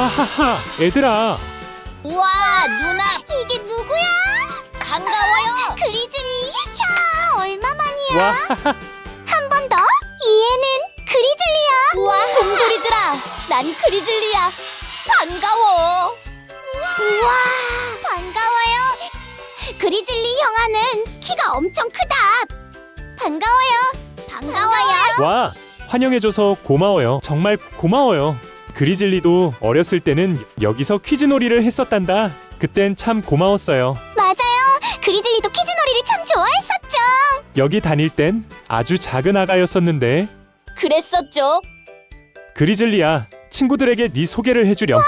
와하하, 얘들아. 우와, 누나 이게 누구야? 반가워요. 그리즐리. 야, 얼마만이야? 와하하. 한 번 더. 얘는 그리즐리야. 우와, 곰돌이들아, 난 그리즐리야. 반가워. 우와, 반가워요. 그리즐리 형아는 키가 엄청 크다. 반가워요. 와, 환영해줘서 고마워요. 정말 고마워요. 그리즐리도 어렸을 때는 여기서 퀴즈놀이를 했었단다. 그땐 참 고마웠어요. 맞아요. 그리즐리도 퀴즈놀이를 참 좋아했었죠. 여기 다닐 땐 아주 작은 아가였었는데. 그랬었죠. 그리즐리야, 친구들에게 네 소개를 해주렴.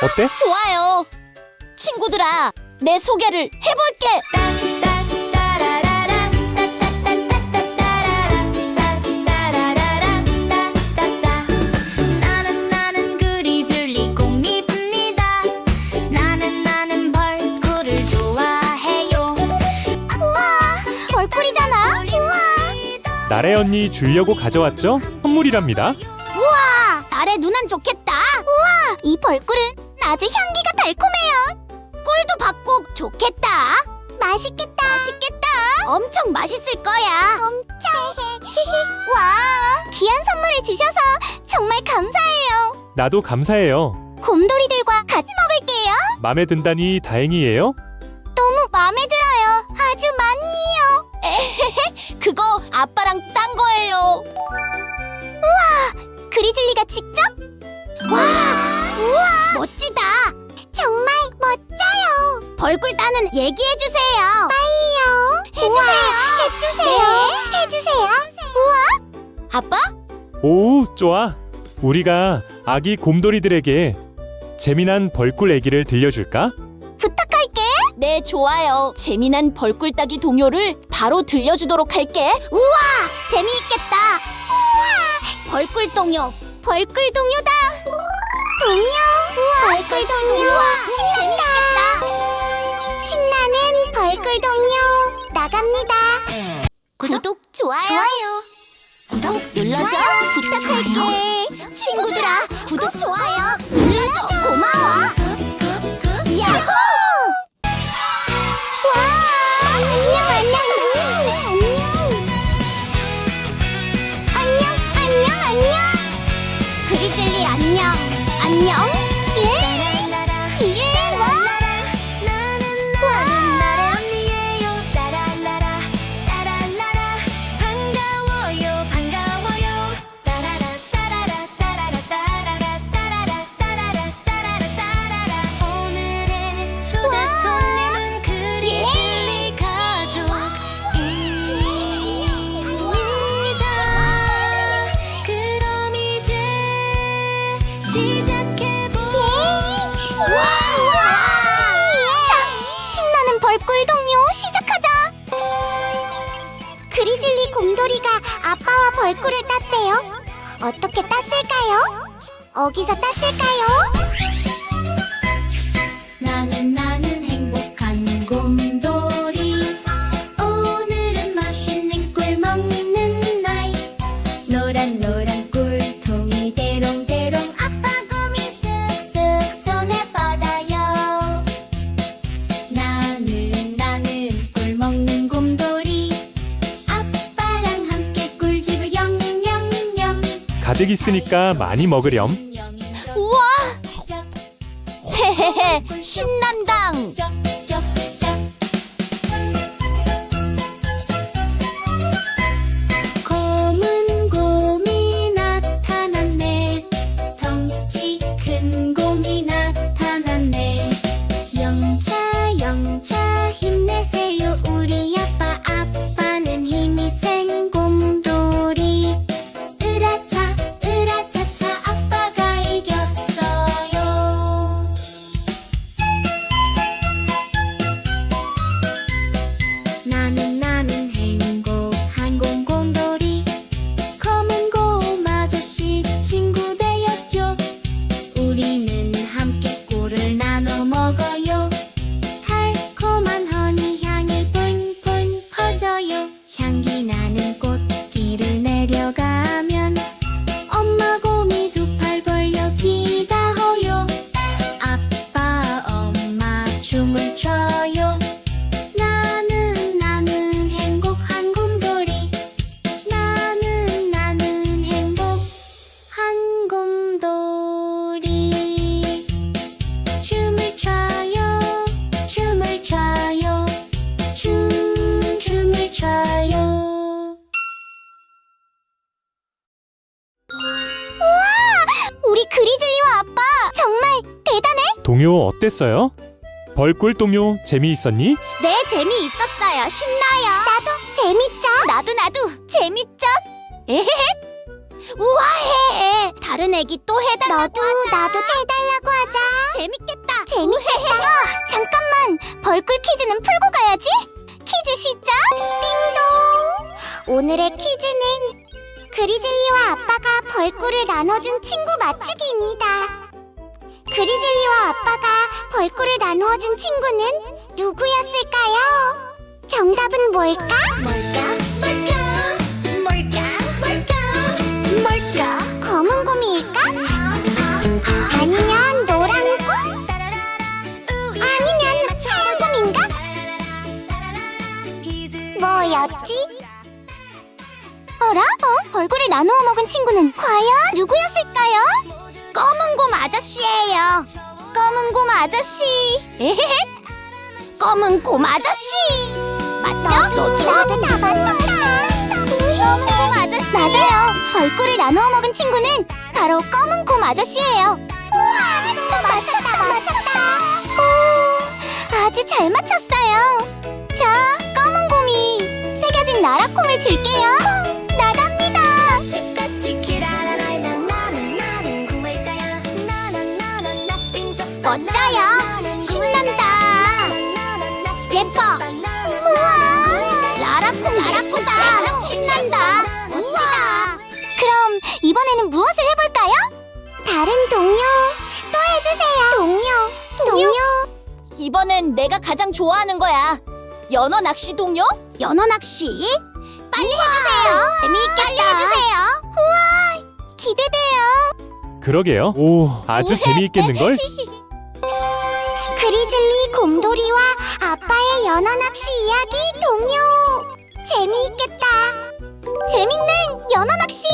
어때? 좋아요. 친구들아, 내 소개를 해볼게. 나는 그리즐리 꽃잎입니다. 나는 벌꿀을 좋아해요. 우와, 벌꿀이잖아. 우와. 나래 언니 주려고 가져왔죠? 선물이랍니다. 우와, 나래 누난 좋겠다. 우와, 이 벌꿀은 아주 향기가 달콤해요. 꿀도 받고 좋겠다. 맛있겠다. 엄청 맛있을 거야. 와, 귀한 선물을 주셔서 정말 감사해요. 나도 감사해요. 곰돌이들과 같이 먹을게요. 맘에 든다니 다행이에요. 너무 마음에 들어요. 아주 많이요. 그거 아빠랑 딴 거예요. 그리즐리가 직접? 우와, 멋지다. 정말 멋져요. 벌꿀 따는 얘기해주세요. 해주세요. 우와, 아빠? 오, 좋아. 우리가 아기 곰돌이들에게 재미난 벌꿀 얘기를 들려줄까? 부탁할게. 네, 좋아요. 재미난 벌꿀 따기 동요를 바로 들려주도록 할게. 우와, 재미있겠다. 우와, 벌꿀 동요. 벌꿀 동요다. 벌꿀 동요. 신나는 벌꿀 동요 나갑니다. 구독, 좋아요. 구독 눌러줘. 부탁할게. 친구들아, 구독, 좋아요 눌러줘. 고마워. 야호! 안녕. 그리즐리 안녕. 와. 나는 나의 언니예요. 따라라라 따라라라 반가워요. 따라라 따라라 따라라 따라라 따라라 따라라 따라라 오늘의 초대 손님은 그리즐리 가족입니다. 그럼 이제 시작해볼까요? 신나는 벌꿀 동요 시작하자. 그리즐리 곰돌이가 아빠와 벌꿀을 땄대요. 어떻게 땄을까요? 어디서 땄을까요? 나는 행복한 곰돌이. 오늘은 맛있는 꿀 먹는 날. 노란 꿀통이 대롱대롱. 아빠 곰이 쓱쓱 손에 뻗어요. 나는 꿀 먹는 곰돌이. 아빠랑 함께 꿀집을 영영영. 가득 있으니까 많이 먹으렴. 우와, 헤헤헤, 신난당. 검은 곰이 나타났네. 덩치 큰 곰이 나타났네. 영차 힘내세요. 우리 아빠는 힘이 센 곰돌이. 으라차차 아빠가 이겼어요. 아빠 정말 대단해. 동요 어땠어요? 벌꿀 동요 재미있었니? 네, 재미있었어요. 신나요. 나도 재밌죠? 나도 재밌죠? 에헤헤. 우아해. 다른 애기 또 해달라고 나도 해달라고 하자. 재밌겠다. 재밌겠다. 잠깐만, 벌꿀 퀴즈는 풀고 가야지. 퀴즈 시작. 띵동. 오늘의 퀴즈는 그리즐리와 아빠가 벌꿀을 나눠준 친구 맞추기입니다. 그리즐리와 아빠가 벌꿀을 나누어준 친구는 누구였을까요? 정답은 뭘까? 검은 곰일까? 아니면 노란 곰? 아니면 하얀 곰인가? 뭐였지? 어라? 벌꿀을 나누어 먹은 친구는 과연 누구였을까요? 검은 곰 아저씨예요. 검은 곰 아저씨. 에헤헤. 검은 곰 아저씨. 맞죠? 나도 다 맞췄다. 검은 곰 아저씨. 맞아요. 벌꿀을 나누어 먹은 친구는 바로 검은 곰 아저씨예요. 우와, 또 맞췄다. 오, 아주 잘 맞췄어요. 자, 검은 곰이 새겨진 나라콩을 줄게요. 콩, 나갑니다. 멋져요. 신난다. 예뻐. 우와, 라라콩다. 신난다. 멋지다. 그럼 이번에는 무엇을 해볼까요? 다른 동요 또 해주세요. 동요. 이번엔 내가 가장 좋아하는 거야. 연어 낚시 동요? 연어 낚시? 빨리 해주세요. 재미있게 빨리 해주세요. 기대돼요. 그러게요. 오, 아주 재미있겠는걸? 그리즐리 곰돌이와 아빠의 연어 낚시 이야기 동요. 재미있겠다. 재밌는 연어 낚시.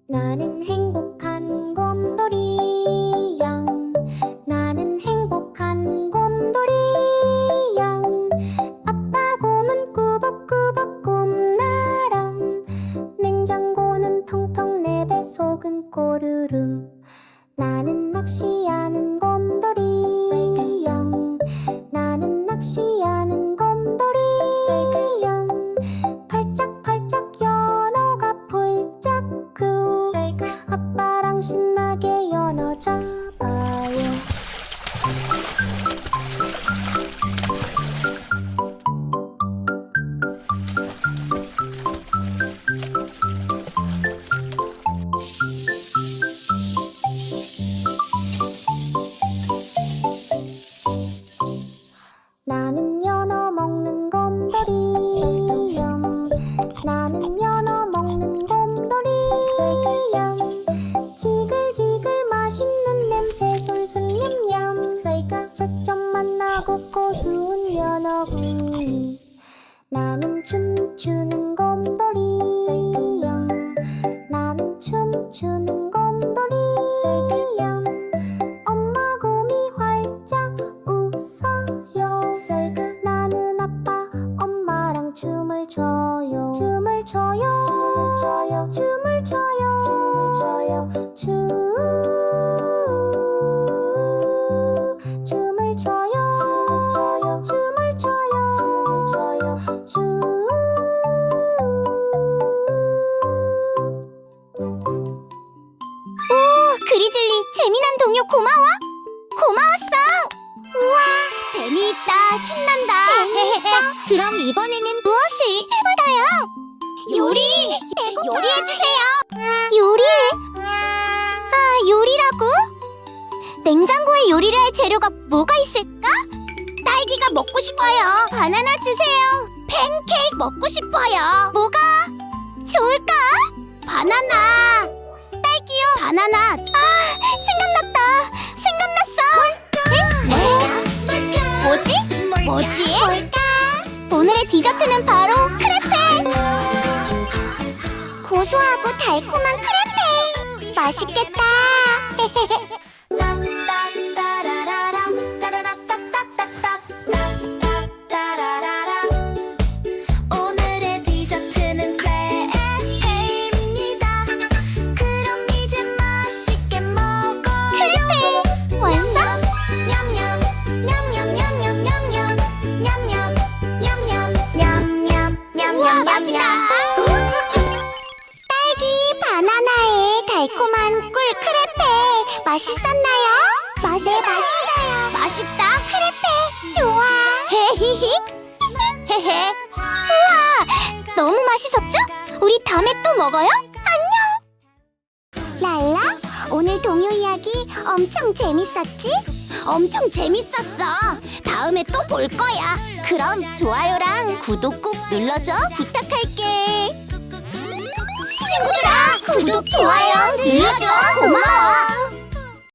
나는 행복한 곰돌이 양. 나는 행복한 곰돌이 양. 아빠 곰은 꾸벅꾸벅 곰나랑. 냉장고는 텅텅 내 뱃속은 꼬르릉. 나는 낚시하는 곰돌이 양. 나는 낚시하는 곰돌이 양. 팔짝팔짝 연어가 풀짝구. 아빠랑 신나게 연어 잡아요. 나는 연어 먹는 곰돌이 양. 나는 연어 먹는 곰돌이 양. 지글지글 맛있는 냄새 솔솔 냠냠. 초점만 나고 고소한 연어구이. 나는 춤추는 곰돌이 양. 나는 춤추는 곰돌이 양. 엄마 곰이 활짝 웃어요. 나는 아빠 엄마랑 춤을 춰요. 춤을 춰요. 춤을 춰요. 춤을 춰요. 오, 그리즐리 재미난 동요 고마웠어. 우와, 재미있다. 신난다. 그럼 이번에는 무엇을 해볼까요? 요리해주세요. 요리? 요리라고? 냉장고에 요리를 할 재료가 뭐가 있을까? 딸기가 먹고 싶어요. 바나나 주세요. 팬케이크 먹고 싶어요. 뭐가 좋을까? 바나나. 딸기요. 바나나. 생각났다. 뭐지? 뭘까? 오늘의 디저트는 바로 크레페. 고소하고 달콤한 크레페. 맛있겠다. 달콤한 꿀 크레페 맛있었나요? 네, 맛있어요. 맛있다. 크레페 좋아. 헤히히. 헤헤. 우와, 너무 맛있었죠? 우리 다음에 또 먹어요. 안녕. 랄라, 오늘 동요 이야기 엄청 재밌었지? 엄청 재밌었어. 다음에 또 볼 거야. 그럼 좋아요랑 구독 꾹 눌러줘. 부탁할게. 친구들아, 구독, 좋아요 눌러줘. 고마워.